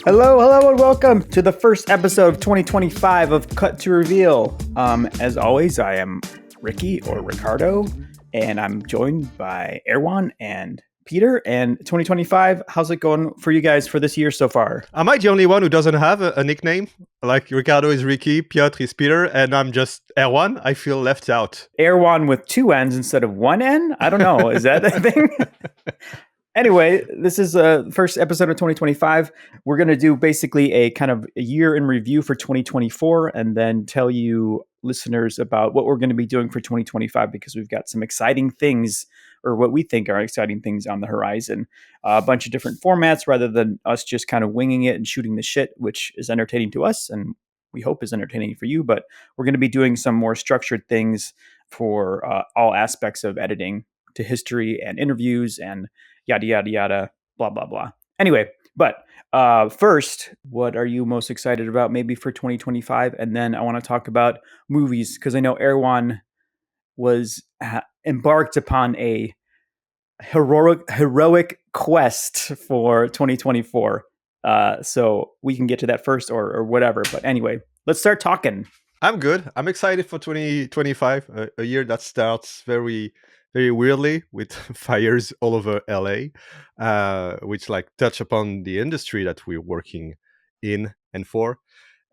Hello, and welcome to the first episode of 2025 of Cut to Reveal. As always, I am Ricky or Ricardo, and I'm joined by Erwann and Peter. And 2025, how's it going for you guys for this year so far? Am I the only one who doesn't have a nickname? Like Ricardo is Ricky, Piotr is Peter, and I'm just Erwann. I feel left out. Erwann with two N's instead of one N? I don't know. Is that a thing? Anyway, this is the first episode of 2025. We're going to do basically a kind of a year in review for 2024 and then tell you listeners about what we're going to be doing for 2025 because we've got some exciting things, or what we think are exciting things on the horizon. A bunch of different formats rather than us just kind of winging it and shooting the shit, which is entertaining to us and we hope is entertaining for you. But we're going to be doing some more structured things for all aspects of editing, to history and interviews and yada, yada, yada, blah, blah, blah. Anyway, but first, what are you most excited about maybe for 2025? And then I want to talk about movies because I know Erwann was embarked upon a heroic quest for 2024. So we can get to that first or whatever. But anyway, let's start talking. I'm good. I'm excited for 2025, a year that starts very weirdly with fires all over LA, which like touch upon the industry that we're working in and for.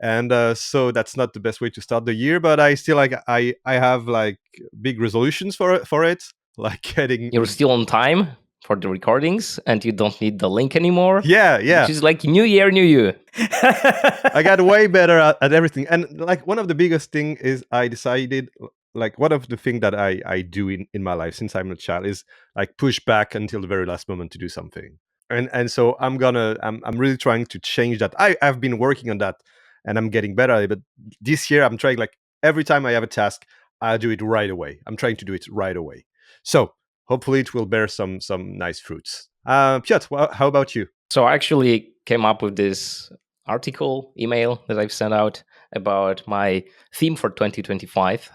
And so that's not the best way to start the year, but I still I have like big resolutions for it, like getting. You're still on time for the recordings and you don't need the link anymore. Yeah. Which is like new year, new you. I got way better at everything. And like one of the biggest thing is I decided, like one of the things that I do in my life since I'm a child is like push back until the very last moment to do something. And so I'm really trying to change that. I've been working on that and I'm getting better at it. But this year I'm trying, like every time I have a task, I'll do it right away. I'm trying to do it right away. So hopefully it will bear some nice fruits. Piotr, how about you? So I actually came up with this email that I've sent out about my theme for 2025.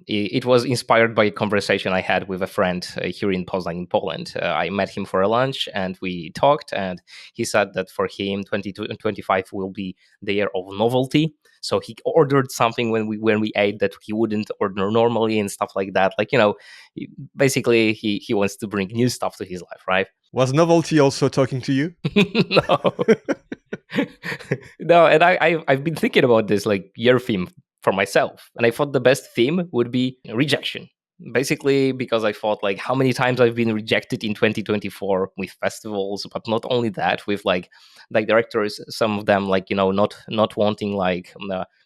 It was inspired by a conversation I had with a friend here in Poznań, in Poland. I met him for a lunch and we talked, and he said that for him 2025 will be the year of novelty. So he ordered something when we ate that he wouldn't order normally and stuff like that. Like, basically he wants to bring new stuff to his life, right? Was novelty also talking to you? No. No, and I've been thinking about this like year theme for myself, and I thought the best theme would be rejection. Basically, because I thought like how many times I've been rejected in 2024 with festivals, but not only that, with like directors, some of them like not wanting like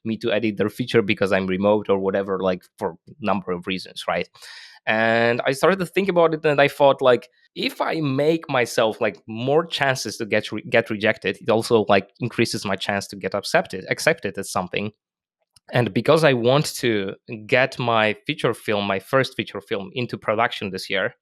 me to edit their feature because I'm remote or whatever, like for a number of reasons, right? And I started to think about it, and I thought like, if I make myself like more chances to get rejected, it also like increases my chance to get accepted as something. And because I want to get my first feature film into production this year,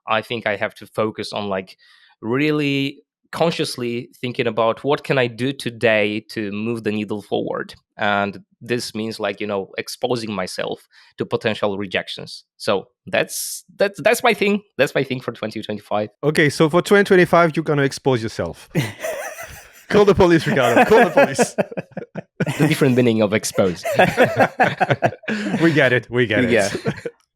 I think I have to focus on like really consciously thinking about what can I do today to move the needle forward. And this means like, exposing myself to potential rejections. So that's my thing. That's my thing for 2025. Okay, so for 2025, you're going to expose yourself. Call the police, Ricardo. Call the police. The different meaning of expose. We get it. Yeah.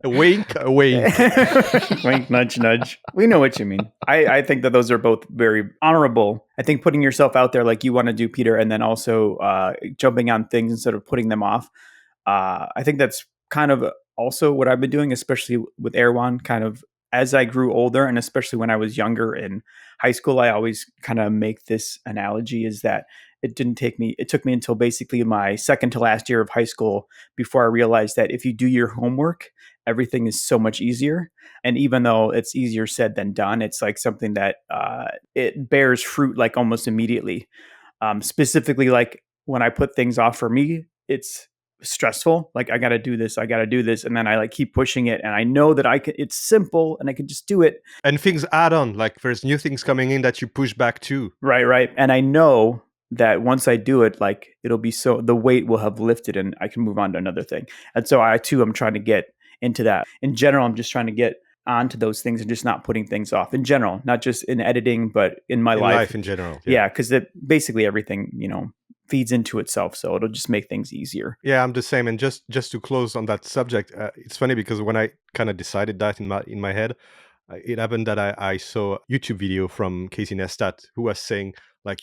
A wink. Wink, nudge, nudge. We know what you mean. I think that those are both very honorable. I think putting yourself out there like you want to do, Peter, and then also jumping on things instead of putting them off. I think that's kind of also what I've been doing, especially with Erwann, kind of as I grew older, and especially when I was younger in high school. I always kind of make this analogy is that it took me until basically my second to last year of high school before I realized that if you do your homework, everything is so much easier. And even though it's easier said than done, it's like something that it bears fruit like almost immediately. Specifically, like when I put things off, for me, it's stressful. Like I got to do this. And then I like keep pushing it. And I know that it's simple and I can just do it. And things add on, like there's new things coming in that you push back to. Right. And I know that once I do it, like it'll be the weight will have lifted and I can move on to another thing. And so I'm trying to get into that. In general, I'm just trying to get onto those things and just not putting things off in general, not just in editing, but in my life in general. Yeah, because basically everything, feeds into itself. So it'll just make things easier. Yeah, I'm the same. And just to close on that subject, it's funny because when I kind of decided that in my head, it happened that I saw a YouTube video from Casey Neistat who was saying like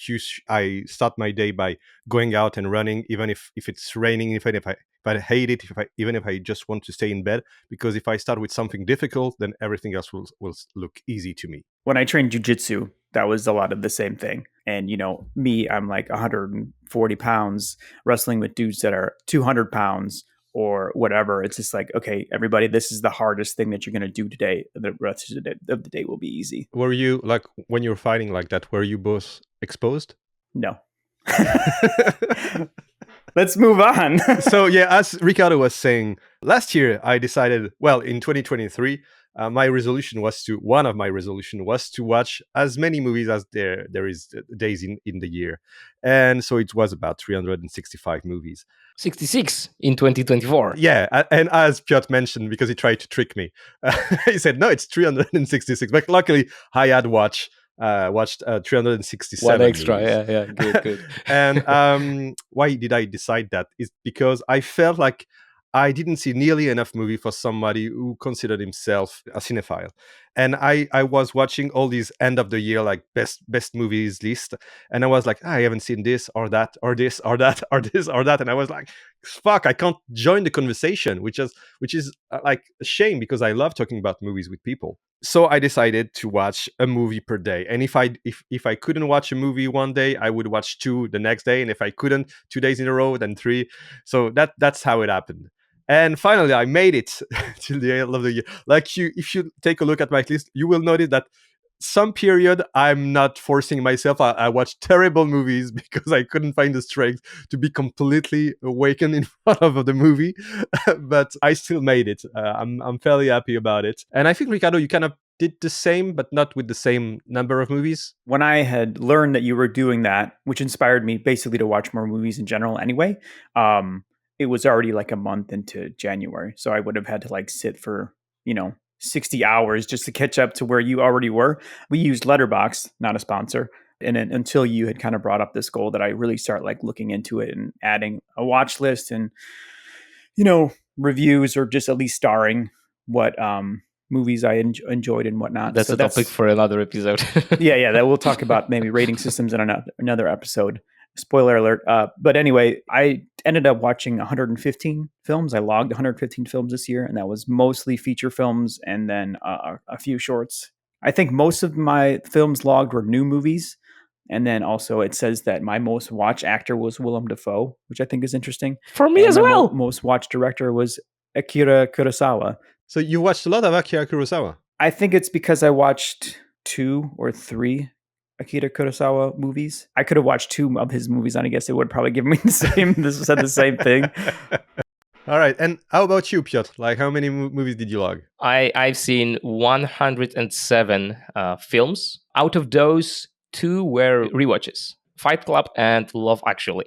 I start my day by going out and running, even if it's raining, even if I hate it, even if I just want to stay in bed, because if I start with something difficult, then everything else will look easy to me. When I trained jujitsu, that was a lot of the same thing. And, me, I'm like 140 pounds wrestling with dudes that are 200 pounds or whatever. It's just like, okay, everybody, this is the hardest thing that you're going to do today. The rest of the day will be easy. Were you, like, when you were fighting like that, were you both exposed? No. Let's move on. So, yeah, as Ricardo was saying, last year I decided, well, in 2023, one of my resolution was to watch as many movies as there is days in the year. And so it was about 365 movies. 66 in 2024. Yeah, and as Piotr mentioned, because he tried to trick me, he said, no, it's 366. But luckily, I had watched 367 One extra, movies. yeah, good. And why did I decide that? Is because I felt like I didn't see nearly enough movie for somebody who considered himself a cinephile. And I was watching all these end of the year, like best movies list. And I was like, I haven't seen this or that or this or that or this or that. And I was like, fuck, I can't join the conversation, which is like a shame because I love talking about movies with people. So I decided to watch a movie per day. And if I couldn't watch a movie one day, I would watch 2 the next day. And if I couldn't, 2 days in a row, then 3. So that's how it happened. And finally, I made it till the end of the year. Like if you take a look at my list, you will notice that some period I'm not forcing myself. I watch terrible movies because I couldn't find the strength to be completely awakened in front of the movie. But I still made it. I'm fairly happy about it. And I think, Ricardo, you kind of did the same, but not with the same number of movies. When I had learned that you were doing that, which inspired me basically to watch more movies in general anyway, it was already like a month into January. So I would have had to like sit for, 60 hours just to catch up to where you already were. We used Letterboxd, not a sponsor. And then, until you had kind of brought up this goal, that I really start like looking into it and adding a watch list and, reviews, or just at least starring what movies I enjoyed and whatnot. That's a topic for another episode. yeah, that we'll talk about maybe rating systems in another episode. Spoiler alert. But anyway, I ended up watching 115 films. I logged 115 films this year, and that was mostly feature films and then a few shorts. I think most of my films logged were new movies. And then also it says that my most watched actor was Willem Dafoe, which I think is interesting. For me as well. Most watched director was Akira Kurosawa. So you watched a lot of Akira Kurosawa? I think it's because I watched 2 or 3 Akira Kurosawa movies. I could have watched 2 of his movies, and I guess it would probably give me the same. This said the same thing. All right. And how about you, Piotr? Like, how many movies did you log? I've seen 107 films. Out of those, 2 were rewatches: Fight Club and Love Actually,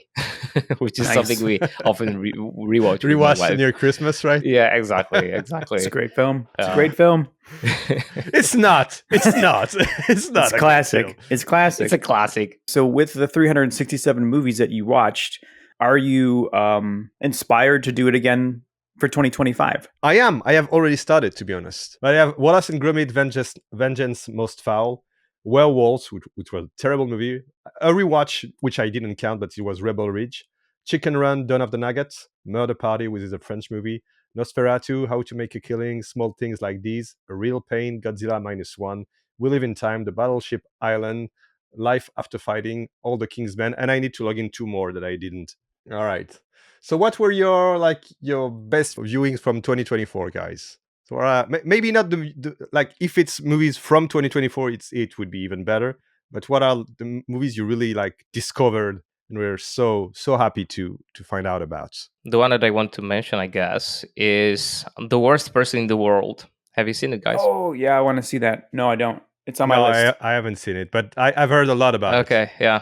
which is something we often rewatch. Rewatch near Christmas, right? Yeah, exactly. It's a great film. It's a great film. It's not. It's not. It's not. It's classic. It's classic. It's a classic. So with the 367 movies that you watched, are you inspired to do it again for 2025? I am. I have already started, to be honest. But I have Wallace and Gromit: Vengeance Most Foul, Werewolves, which was a terrible movie, a rewatch, which I didn't count, but it was Rebel Ridge, Chicken Run, Dawn of the Nuggets, Murder Party, which is a French movie, Nosferatu, How to Make a Killing, Small Things Like These, A Real Pain, Godzilla -1, We Live in Time, The Battleship Island, Life After Fighting, All the King's Men, and I need to log in 2 more that I didn't. All right. So what were your best viewings from 2024, guys? So maybe not like, if it's movies from 2024, it would be even better. But what are the movies you really like discovered and we're so happy to find out about? The one that I want to mention, I guess, is The Worst Person in the World. Have you seen it, guys? Oh yeah, I want to see that. No, I don't. It's on my list. I haven't seen it, but I've heard a lot about it. Okay, yeah.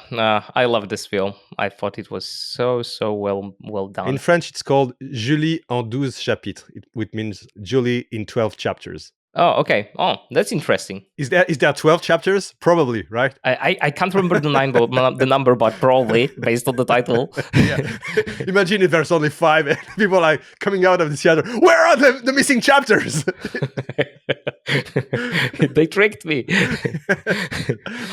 I love this film. I thought it was so well done. In French, it's called Julie en 12 chapitres, which means Julie in 12 chapters. Oh, okay. Oh, that's interesting. Is there 12 chapters? Probably, right? I can't remember the number, but probably based on the title. Yeah. Imagine if there's only 5 and people are coming out of the theater. Where are the missing chapters? They tricked me.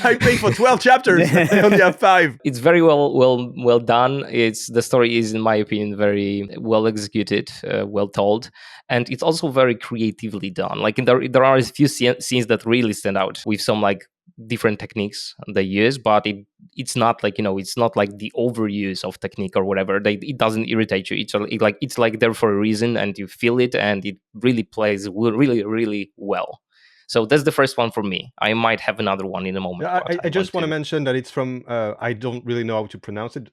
I paid for 12 chapters. I only have 5. It's very well done. The story is, in my opinion, very well executed, well told, and it's also very creatively done. Like there are a few scenes that really stand out with some like different techniques they use, but it's not like, it's not like the overuse of technique or whatever. It doesn't irritate you. It's like there for a reason, and you feel it, and it really plays really, really well. So that's the first one for me. I might have another one in a moment. Yeah, I just want to mention that it's from, I don't really know how to pronounce it,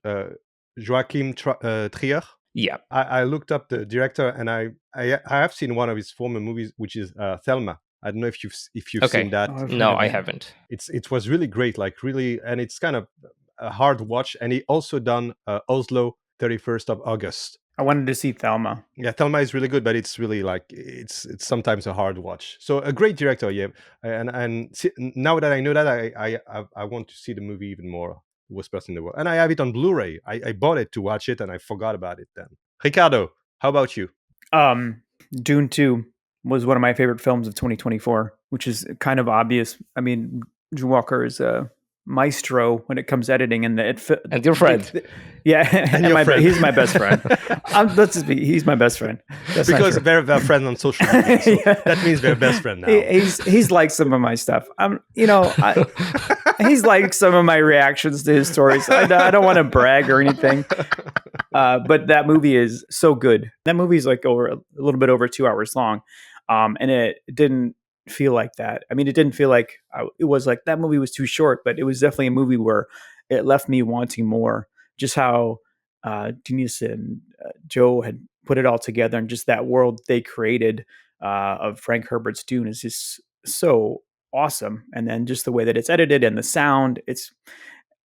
Joachim Trier. Yeah. I looked up the director, and I have seen one of his former movies, which is Thelma. I don't know if you've Okay. seen that. No, I haven't. It was really great, like really, and it's kind of a hard watch. And he also done Oslo 31st of August. I wanted to see Thelma. Yeah, Thelma is really good, but it's really like it's sometimes a hard watch. So a great director, yeah. And now that I know that, I want to see the movie even more. Worst person in the world, and I have it on Blu-ray. I bought it to watch it, and I forgot about it then. Ricardo, how about you? Dune 2 was one of my favorite films of 2024, which is kind of obvious. I mean, Drew Walker is a maestro when it comes to editing, and and your friend. Yeah, and he's my best friend. He's my best friend. That's because they're friends on social media. So yeah. That means they're best friend now. He's liked some of my stuff. He's liked some of my reactions to his stories. I don't want to brag or anything, but that movie is so good. That movie is like a little bit over 2 hours long, and it didn't feel like that. I mean, it didn't feel like it was like that movie was too short, but it was definitely a movie where it left me wanting more. Just how Denise and Joe had put it all together, and just that world they created of Frank Herbert's Dune is just so awesome. And then just the way that it's edited and the sound, it's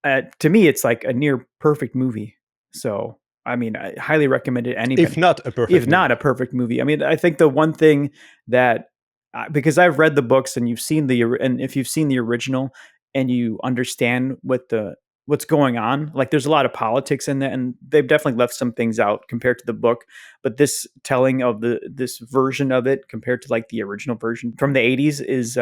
to me, it's like a near perfect movie. So I mean, I highly recommend it. Anybody, if not a perfect movie. I mean, I think the one thing that because I've read the books and if you've seen the original and you understand what's going on, like there's a lot of politics in that, and they've definitely left some things out compared to the book. But this telling of this version of it compared to like the original version from the 80s is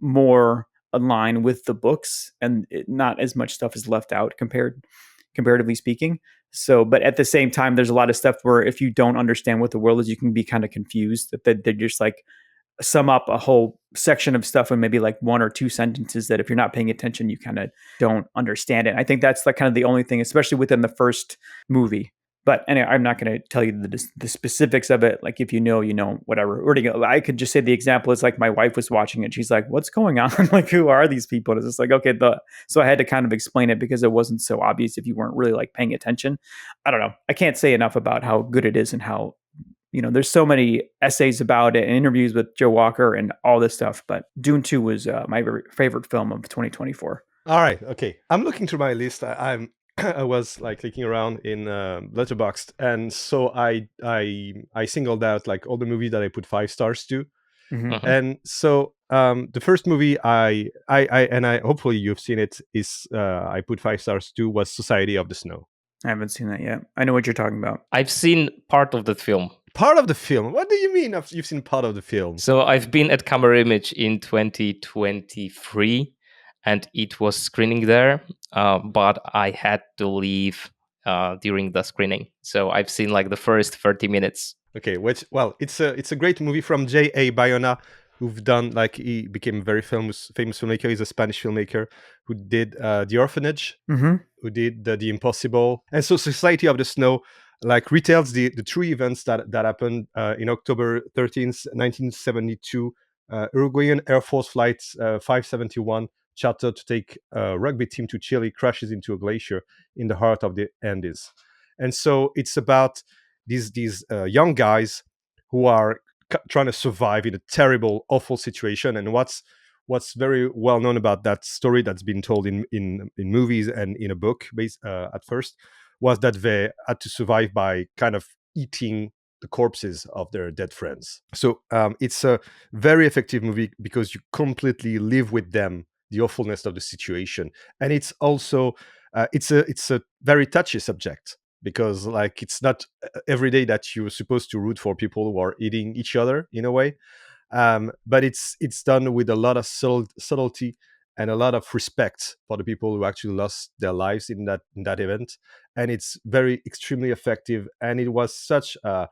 more aligned with the books, and not as much stuff is left out comparatively speaking. So, but at the same time, there's a lot of stuff where if you don't understand what the world is, you can be kind of confused that they're just like sum up a whole section of stuff in maybe like 1 or 2 sentences that if you're not paying attention, you kind of don't understand it. I think that's like kind of the only thing, especially within the first movie. But anyway, I'm not going to tell you the specifics of it. Like if you know, whatever. I could just say the example is like my wife was watching it. She's like, "What's going on? Like, who are these people?" And it's just like, okay, so I had to kind of explain it because it wasn't so obvious if you weren't really like paying attention. I don't know. I can't say enough about how good it is and how there's so many essays about it and interviews with Joe Walker and all this stuff. But Dune 2 was my favorite film of 2024. All right. Okay. I'm looking through my list. I was like clicking around in Letterboxd, and so I singled out like all the movies that I put 5 stars to. Mm-hmm. Uh-huh. And so the first movie I hopefully you've seen it is I put 5 stars to was Society of the Snow. I haven't seen that yet. I know what you're talking about. I've seen part of that film. Part of the film? What do you mean you've seen part of the film? So I've been at Camera Image in 2023, and it was screening there, but I had to leave during the screening. So I've seen like the first 30 minutes. Okay, it's a great movie from J.A. Bayona, who've done, like, he became a very famous filmmaker. He's a Spanish filmmaker who did The Orphanage, mm-hmm. who did The Impossible. And so Society of the Snow like retells the true events that happened in October 13th, 1972. Uruguayan Air Force Flight 571, chartered to take a rugby team to Chile, crashes into a glacier in the heart of the Andes. And so it's about these young guys who are trying to survive in a terrible, awful situation. And what's very well known about that story that's been told in movies and in a book at first was that they had to survive by kind of eating the corpses of their dead friends. So it's a very effective movie because you completely live with them the awfulness of the situation, and it's also it's a very touchy subject because like it's not every day that you're supposed to root for people who are eating each other in a way, but it's done with a lot of subtlety and a lot of respect for the people who actually lost their lives in that event, and it's very extremely effective. And it was such a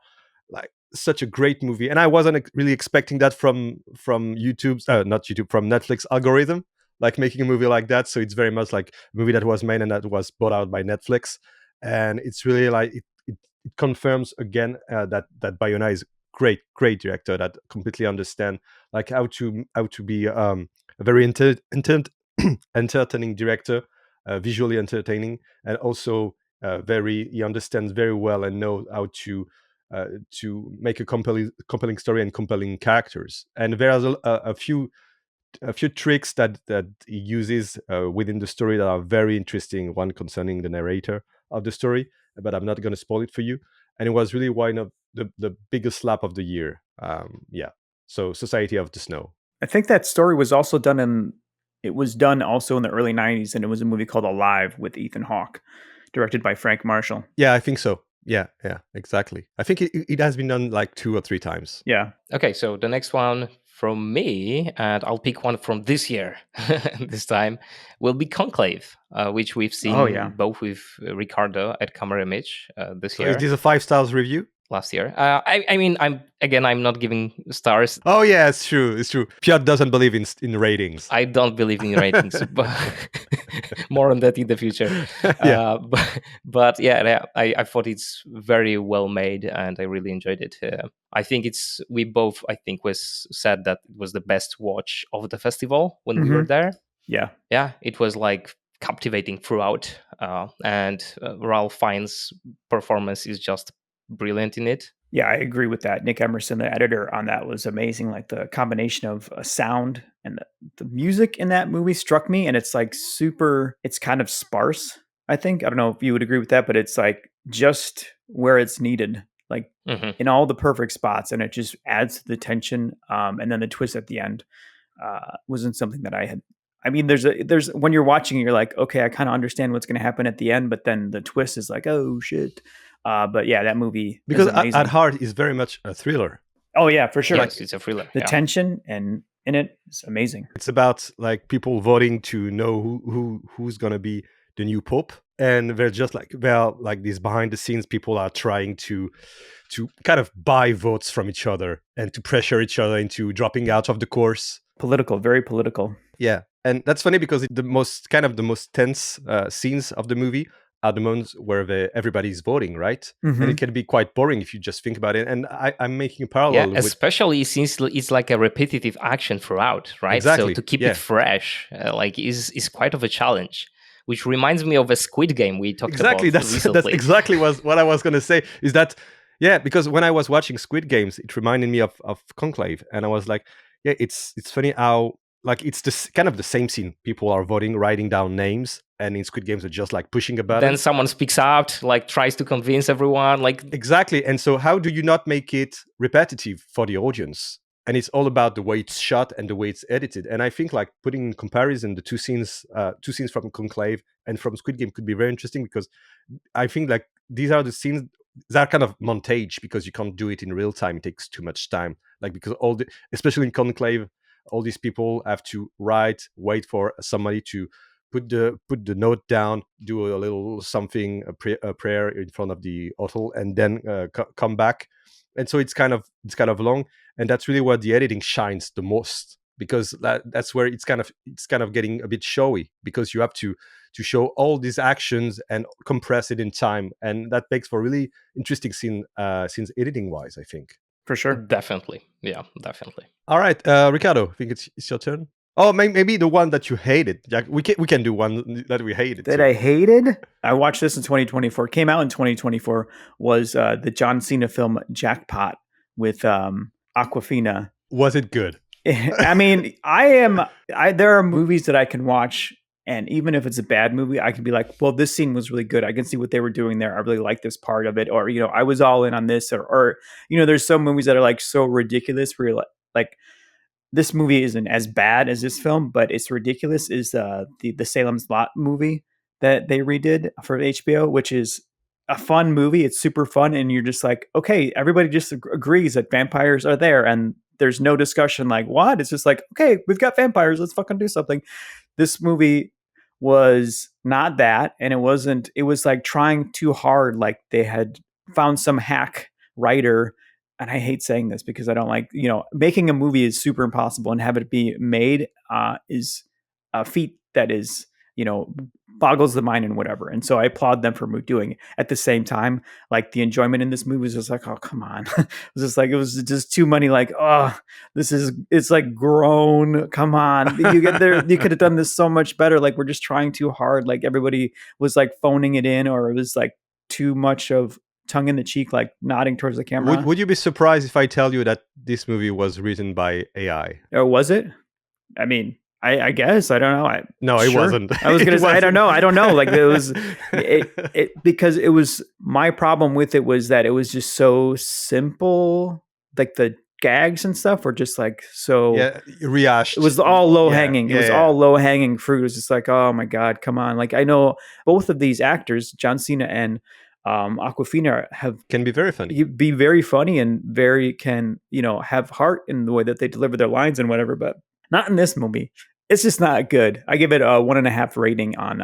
great movie, and I wasn't really expecting that from YouTube's not YouTube, from Netflix algorithm, like making a movie like that. So it's very much like a movie that was made and that was bought out by Netflix, and it's really like it confirms again that Bayona is great director that completely understand like how to be a very entertaining director, visually entertaining, and also he understands very well and know how to make a compelling story and compelling characters. And there's a few tricks that he uses within the story that are very interesting. One concerning the narrator of the story, but I'm not going to spoil it for you. And it was really one of the biggest slap of the year. So Society of the Snow. I think that story was also done also in the early 90s, and it was a movie called Alive with Ethan Hawke, directed by Frank Marshall. Yeah, I think so. Yeah, exactly. I think it has been done like 2 or 3 times. Yeah. Okay, so the next one from me, and I'll pick one from this year this time, will be Conclave, which we've seen both with Ricardo at Camera Image this year. Is this a 5 stars review? Last year. I mean, I'm not giving stars. Oh yeah, it's true. Piotr doesn't believe in ratings. I don't believe in ratings, but more on that in the future. Yeah. But yeah, I thought it's very well made, and I really enjoyed it. I think we both was said that it was the best watch of the festival when we were there. Yeah, it was like captivating throughout, and Ralph Fiennes' performance is just brilliant in it. Yeah, I agree with that. Nick Emerson, the editor on that, was amazing. Like the combination of sound and the music in that movie struck me, and it's like it's kind of sparse, I think. I don't know if you would agree with that, but it's like just where it's needed, like in all the perfect spots, and it just adds to the tension. And then the twist at the end wasn't something that I had. I mean, there's when you're watching, you're like, okay, I kind of understand what's going to happen at the end, but then the twist is like, oh shit. But yeah, that movie, because at heart is very much a thriller. Oh yeah, for sure. Yes, it's a thriller. The tension and in it is amazing. It's about like people voting to know who's gonna be the new pope, and they're like these behind the scenes people are trying to kind of buy votes from each other and to pressure each other into dropping out of the course. Political, very political. Yeah, and that's funny because the most tense scenes of the movie are the moments where everybody's voting, right? And it can be quite boring if you just think about it. And I'm making a parallel. Yeah, especially since it's like a repetitive action throughout, right? Exactly. So to keep it fresh, is quite of a challenge. Which reminds me of a Squid Game we talked about recently. That's exactly what I was going to say. Is that because when I was watching Squid Games, it reminded me of Conclave, and I was like, yeah, it's funny how like it's kind of the same scene. People are voting, writing down names, and in Squid Games, are just like pushing a button. Then someone speaks out, like tries to convince everyone, like exactly. And so, how do you not make it repetitive for the audience? And it's all about the way it's shot and the way it's edited. And I think like putting in comparison the two scenes from Conclave and from Squid Game could be very interesting, because I think like these are the scenes that are kind of montage because you can't do it in real time. It takes too much time. Like because especially in Conclave, all these people have to wait for somebody to put the note down, do a little something, a prayer in front of the altar, and then come back. And so it's kind of long, and that's really where the editing shines the most, because that's where it's kind of getting a bit showy, because you have to show all these actions and compress it in time, and that makes for really interesting scenes editing wise, I think. For sure. Definitely. Yeah, definitely. All right, Ricardo, I think it's your turn. Oh, maybe the one that you hated. Jack, we can do one that we hated. That I hated? I watched this in 2024. Came out in 2024. Was the John Cena film Jackpot with Awkwafina. Was it good? I mean, there are movies that I can watch And even if it's a bad movie, I can be like, well, this scene was really good. I can see what they were doing there. I really like this part of it. Or, I was all in on this. Or there's some movies that are like so ridiculous where you're like this movie isn't as bad as this film, but it's ridiculous. Is the Salem's Lot movie that they redid for HBO, which is a fun movie. It's super fun, and you're just like, okay, everybody just agrees that vampires are there, and there's no discussion like what. It's just like, okay, we've got vampires. Let's fucking do something. This movie was not that, and it wasn't. It was like trying too hard. Like they had found some hack writer, and I hate saying this because I don't like, making a movie is super impossible, and have it be made is a feat that is, boggles the mind and whatever. And so I applaud them for doing it. At the same time, like the enjoyment in this movie was just like, oh, come on. It was just too many like, oh, it's like grown. Come on. You get there. You could have done this so much better. Like we're just trying too hard. Like everybody was like phoning it in, or it was like too much of tongue in the cheek, like nodding towards the camera. Would you be surprised if I tell you that this movie was written by AI? Or was it? I mean, I guess I don't know. No, it wasn't. I was gonna say I don't know. Like it was, because it was my problem with it was that it was just so simple. Like the gags and stuff were just like so rehashed. It was all low hanging. It was all low hanging fruit. It was just like, oh my god, come on! Like I know both of these actors, John Cena and Awkwafina, can be very funny, and can have heart in the way that they deliver their lines and whatever, but not in this movie. It's just not good. I give it a 1.5 rating on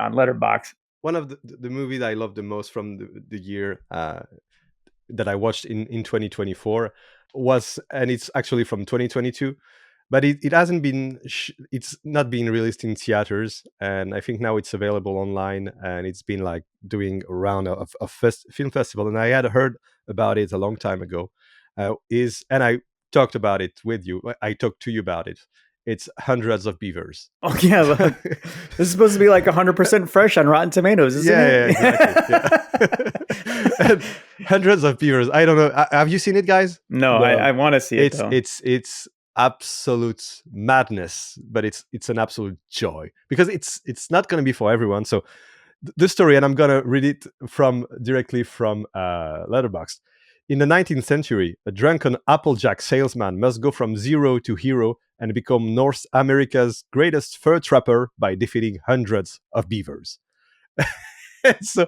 Letterboxd. One of the movies I love the most from the year that I watched in 2024 was, and it's actually from 2022, but it hasn't been it's not being released in theaters, and I think now it's available online, and it's been like doing a round of film festival, and I had heard about it a long time ago. And I talked about it with you. I talked to you about it. It's Hundreds of Beavers. Oh yeah, look, this is supposed to be like 100% fresh on Rotten Tomatoes, isn't it? Exactly. And Hundreds of Beavers. I don't know. Have you seen it, guys? No, I want to see it. It's absolute madness, but it's an absolute joy because it's not going to be for everyone. So the story, and I'm going to read it directly from Letterboxd. In the 19th century, a drunken Applejack salesman must go from zero to hero and become North America's greatest fur trapper by defeating hundreds of beavers. and so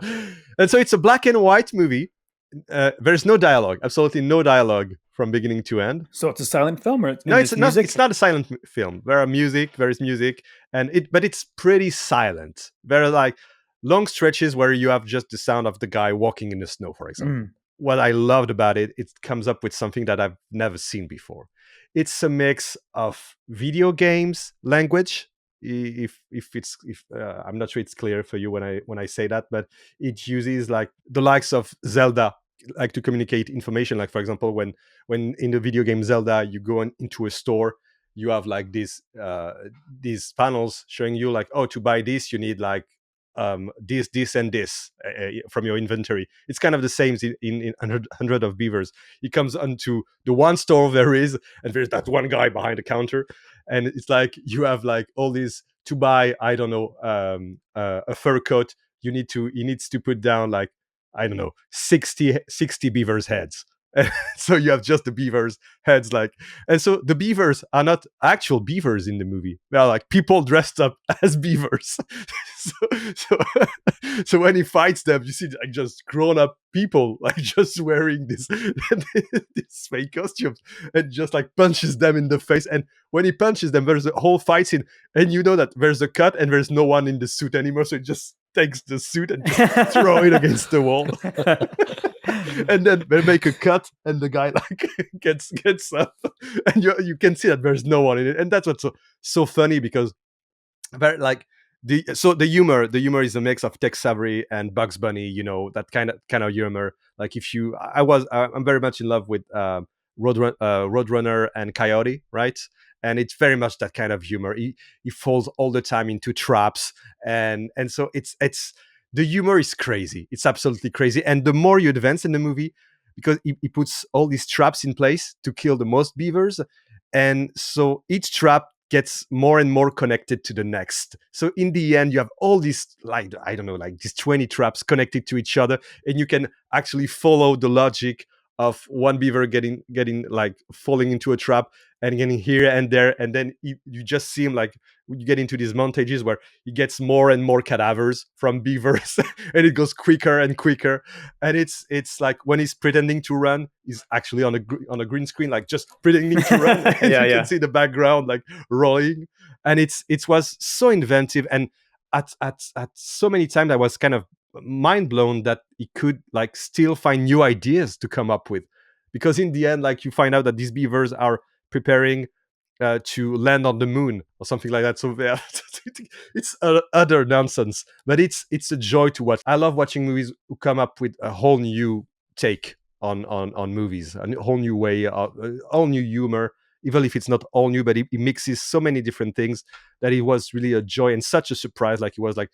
it's a black and white movie. There's no dialogue, absolutely no dialogue from beginning to end. So it's a silent film, or no? It's not. It's not a silent film. There is music, but it's pretty silent. There are like long stretches where you have just the sound of the guy walking in the snow, for example. What I loved about it comes up with something that I've never seen before. It's a mix of video games language. If I'm not sure it's clear for you when I say that, but it uses like the likes of Zelda, like to communicate information. Like for example, when in the video game Zelda, you go into a store, you have like these panels showing you like, oh, to buy this you need like this and this from your inventory. It's kind of the same in 100 of Beavers. He comes onto the one store there is, and there's that one guy behind the counter, and it's like you have like all these to buy. I don't know, a fur coat. He needs to put down like, I don't know, 60 beavers heads. So you have just the beavers heads, like, and so the beavers are not actual beavers in the movie. They are like people dressed up as beavers. so when he fights them, you see like just grown up people like just wearing this fake costumes, and just like punches them in the face. And when he punches them, there's a whole fight scene, and you know that there's a cut and there's no one in the suit anymore, so it just takes the suit and just throw it against the wall. And then they make a cut, and the guy like gets up, and you can see that there's no one in it, and that's what's so funny, because like the humor is a mix of Tex Avery and Bugs Bunny, that kind of humor. Like I'm very much in love with Roadrunner and Coyote, right? And it's very much that kind of humor. He falls all the time into traps, and so it's the humor is crazy. It's absolutely crazy. And the more you advance in the movie, because he puts all these traps in place to kill the most beavers, and so each trap gets more and more connected to the next. So in the end, you have all these, like, I don't know, like these 20 traps connected to each other, and you can actually follow the logic of one beaver getting like falling into a trap and getting here and there, and then you just see him, like, you get into these montages where he gets more and more cadavers from beavers and it goes quicker and quicker, and it's like when he's pretending to run, he's actually on a green screen, like just pretending to run, and you can see the background like rolling, and it was so inventive, and at so many times I was kind of mind blown that he could like still find new ideas to come up with, because in the end, like, you find out that these beavers are preparing to land on the moon or something like that. So it's utter nonsense, but it's a joy to watch. I love watching movies who come up with a whole new take on movies, a whole new way, all new humor, even if it's not all new, but it mixes so many different things that it was really a joy and such a surprise. Like, it was like,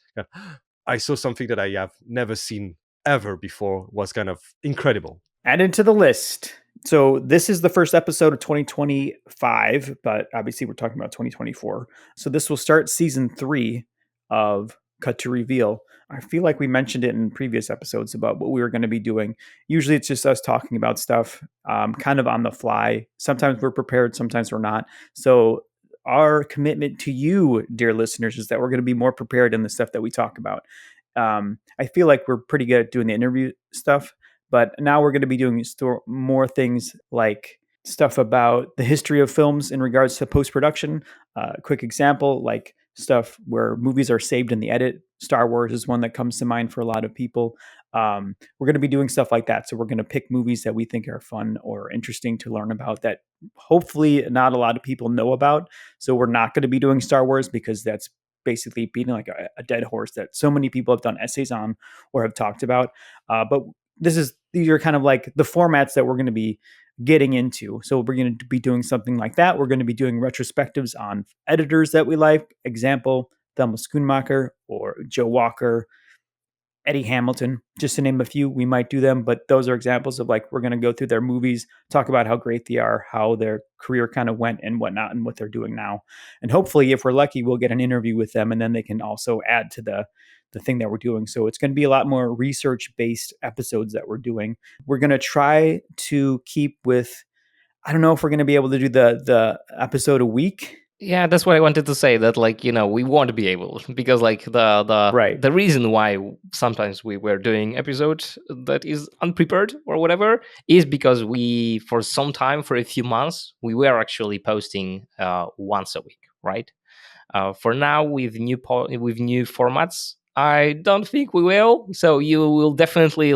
I saw something that I have never seen ever before. Was kind of incredible. Add into the list. So this is the first episode of 2025, but obviously we're talking about 2024. So this will start season 3 of Cut to Reveal. I feel like we mentioned it in previous episodes about what we were going to be doing. Usually it's just us talking about stuff kind of on the fly. Sometimes we're prepared, sometimes we're not. So our commitment to you, dear listeners, is that we're going to be more prepared in the stuff that we talk about. I feel like we're pretty good at doing the interview stuff, but now we're going to be doing more things like stuff about the history of films in regards to post-production. Quick example, like stuff where movies are saved in the edit. Star Wars is one that comes to mind for a lot of people. We're going to be doing stuff like that. So we're going to pick movies that we think are fun or interesting to learn about that hopefully not a lot of people know about. So we're not going to be doing Star Wars because that's basically beating like a dead horse that so many people have done essays on or have talked about. But these are kind of like the formats that we're going to be getting into. So we're going to be doing something like that. We're going to be doing retrospectives on editors that we like. Example, Thelma Schoonmaker or Joe Walker, Eddie Hamilton, just to name a few. We might do them, but those are examples of like, we're going to go through their movies, talk about how great they are, how their career kind of went and whatnot, and what they're doing now. And hopefully, if we're lucky, we'll get an interview with them, and then they can also add to the thing that we're doing. So it's going to be a lot more research-based episodes that we're doing. We're going to try to keep with, I don't know if we're going to be able to do the episode a week. Yeah, that's what I wanted to say. That, like, we won't be able, because like the reason why sometimes we were doing episodes that is unprepared or whatever is because we, for some time, for a few months, we were actually posting once a week, right? For now, with new formats, I don't think we will. So you will definitely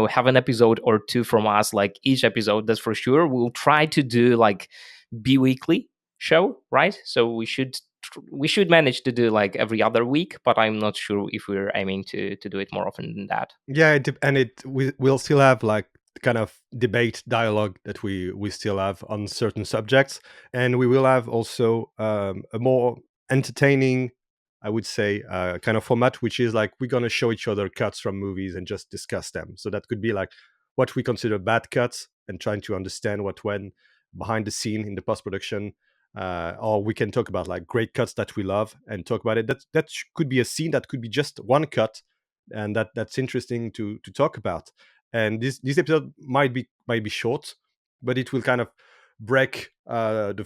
have an episode or two from us, like each episode. That's for sure. We'll try to do like bi-weekly show, right? So we should manage to do like every other week, but I'm not sure if we're aiming to do it more often than that. Yeah, we'll still have like kind of debate dialogue that we still have on certain subjects, and we will have also a more entertaining, I would say, kind of format, which is like we're going to show each other cuts from movies and just discuss them. So that could be like what we consider bad cuts and trying to understand what went behind the scene in the post-production. Or we can talk about like great cuts that we love and talk about it. That could be a scene, that could be just one cut, and that's interesting to talk about. And this episode might be short, but it will kind of break the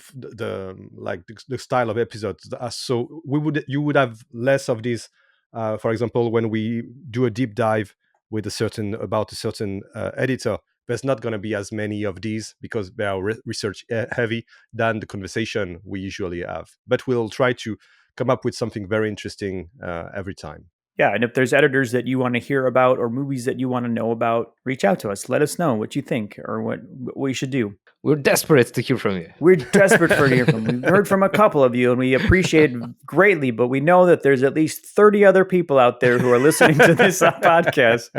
style of episodes. So you would have less of these. For example, when we do a deep dive with about a certain editor, there's not going to be as many of these because they are research heavy than the conversation we usually have. But we'll try to come up with something very interesting every time. Yeah, and if there's editors that you want to hear about or movies that you want to know about, reach out to us. Let us know what you think or what we should do. We're desperate to hear from you. We're desperate to hear from you. We've heard from a couple of you, and we appreciate it greatly, but we know that there's at least 30 other people out there who are listening to this podcast,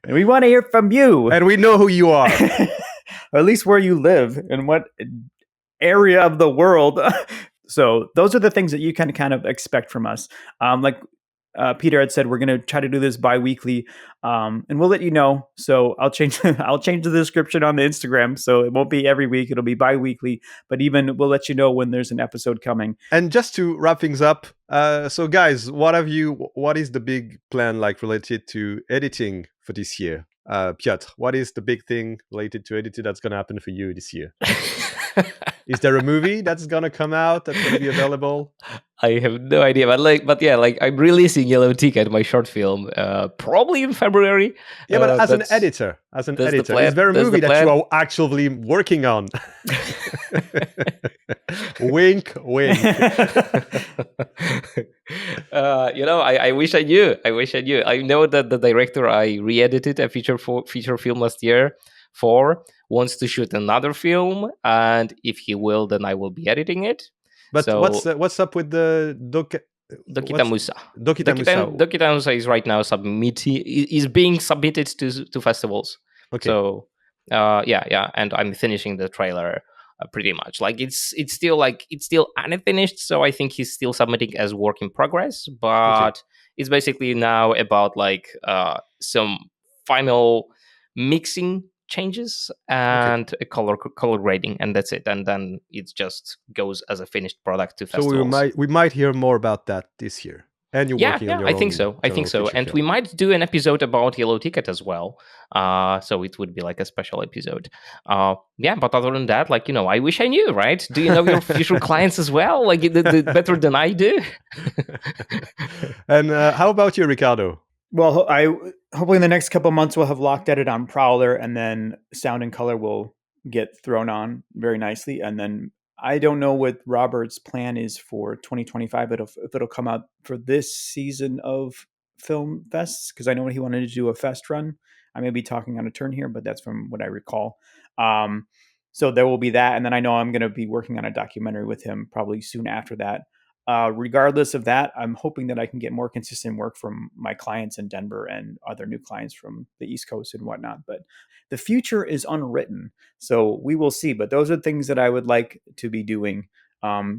and we want to hear from you. And we know who you are. Or at least where you live and what area of the world. So those are the things that you can kind of expect from us. Like Peter had said we're going to try to do this bi-weekly, and we'll let you know. So I'll change the description on the Instagram, so it won't be every week; it'll be bi-weekly. But even we'll let you know when there's an episode coming. And just to wrap things up, so guys, what is the big plan like related to editing for this year? Piotr, what is the big thing related to editing that's going to happen for you this year? Is there a movie that's going to come out that's going to be available? I have no idea, but yeah, I'm releasing Yellow Ticket, my short film, probably in February. Yeah, but as an editor, is there a movie that you are actually working on? Wink, wink. I wish I knew. I know that the director I re-edited a feature film last year wants to shoot another film, and if he will, then I will be editing it. But what's up with the Dokita Musa? Dokita Musa is right now being submitted to festivals. Okay. So yeah, and I'm finishing the trailer pretty much. It's still unfinished, so I think he's still submitting as work in progress. But it's basically now about some final mixing changes and a color grading, and that's it. And then it just goes as a finished product to festivals. So we might hear more about that this year. And you're working on your I think so. And we might do an episode about Yellow Ticket as well. So it would be like a special episode. But other than that, I wish I knew, right? Do you know your future clients as well? Better than I do? And how about you, Ricardo? Well, hopefully in the next couple of months we'll have locked edit on Prowler, and then sound and color will get thrown on very nicely. And then I don't know what Robert's plan is for 2025, if it'll come out for this season of film fests, because I know he wanted to do a fest run. I may be talking on a turn here, but that's from what I recall. So there will be that, and then I know I'm going to be working on a documentary with him probably soon after that. Regardless of that, I'm hoping that I can get more consistent work from my clients in Denver and other new clients from the East Coast and whatnot. But the future is unwritten, so we will see. But those are things that I would like to be doing.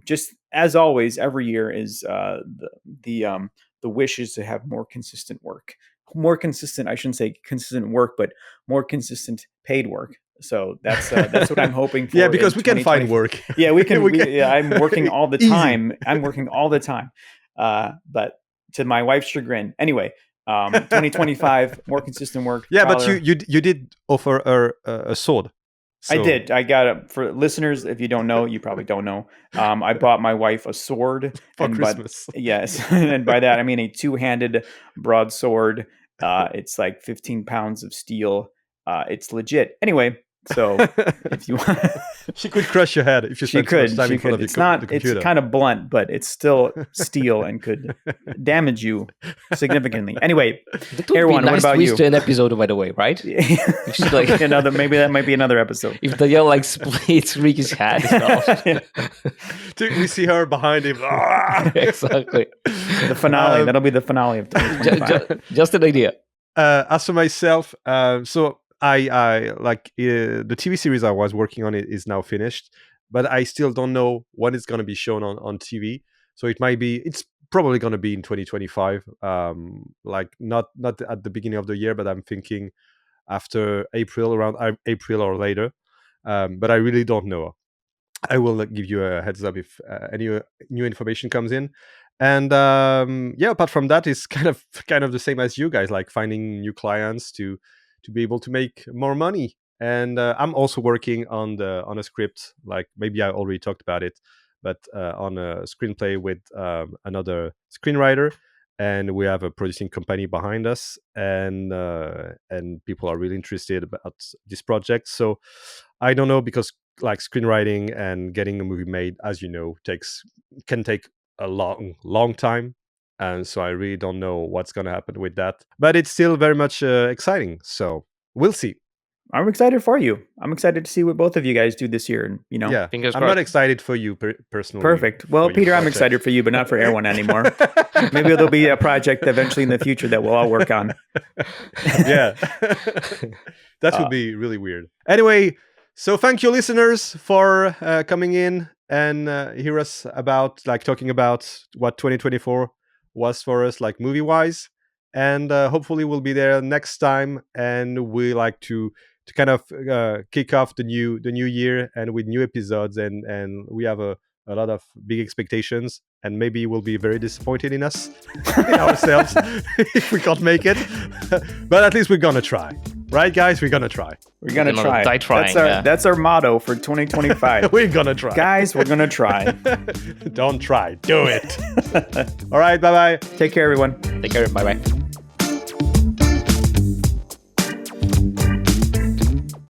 Just as always, every year is the wish is to have more consistent work. More consistent, I shouldn't say consistent work, but more consistent paid work. So that's what I'm hoping for. Yeah, because we can find work. Yeah, we can. I'm working all the time. I'm working all the time. But to my wife's chagrin. Anyway, 2025, more consistent work. Yeah, but you did offer her a sword. So. I did. I got it. For listeners, if you don't know, you probably don't know. I bought my wife a sword for Christmas. Yes, and by that I mean a two-handed broadsword. It's like 15 pounds of steel. It's legit. Anyway, so if you want, she could crush your head if you spent too much time in front of the computer. It's kind of blunt, but it's still steel and could damage you significantly. Anyway, Erwann, nice what about you? To an episode, by the way, right? Another. Maybe that might be another episode. If the yell splits Ricky's head, we see her behind him. Exactly. The finale. That'll be the finale of 2025. Just an idea. As for myself, so I like the TV series I was working on is now finished, but I still don't know when it's going to be shown on TV. So it's probably going to be in 2025, like not at the beginning of the year, but I'm thinking after April, around April or later. But I really don't know. I will give you a heads up if any new information comes in. And apart from that, it's kind of the same as you guys, like finding new clients to be able to make more money. And I'm also working on a script, like maybe I already talked about it, but on a screenplay with another screenwriter, and we have a producing company behind us, and people are really interested about this project. So I don't know, because like screenwriting and getting a movie made, as you know, can take a long time. And so I really don't know what's going to happen with that. But it's still very much exciting. So we'll see. I'm excited for you. I'm excited to see what both of you guys do this year. And, yeah, I'm not excited for you personally. Perfect. Well, Peter, I'm excited for you, but not for Erwann anymore. Maybe there'll be a project eventually in the future that we'll all work on. Yeah. That would be really weird. Anyway, so thank you, listeners, for coming in and hear us talking about what 2024 was for us, like movie-wise. And hopefully we'll be there next time. And we like to kind of kick off the new year and with new episodes. And we have a lot of big expectations. And maybe we'll be very disappointed in us, in ourselves, if we can't make it. But at least we're gonna try. Right, guys? We're gonna try. We're gonna try. Die trying, That's our motto for 2025. We're gonna try. Guys, we're gonna try. Don't try. Do it. All right. Bye-bye. Take care, everyone. Take care. Bye-bye.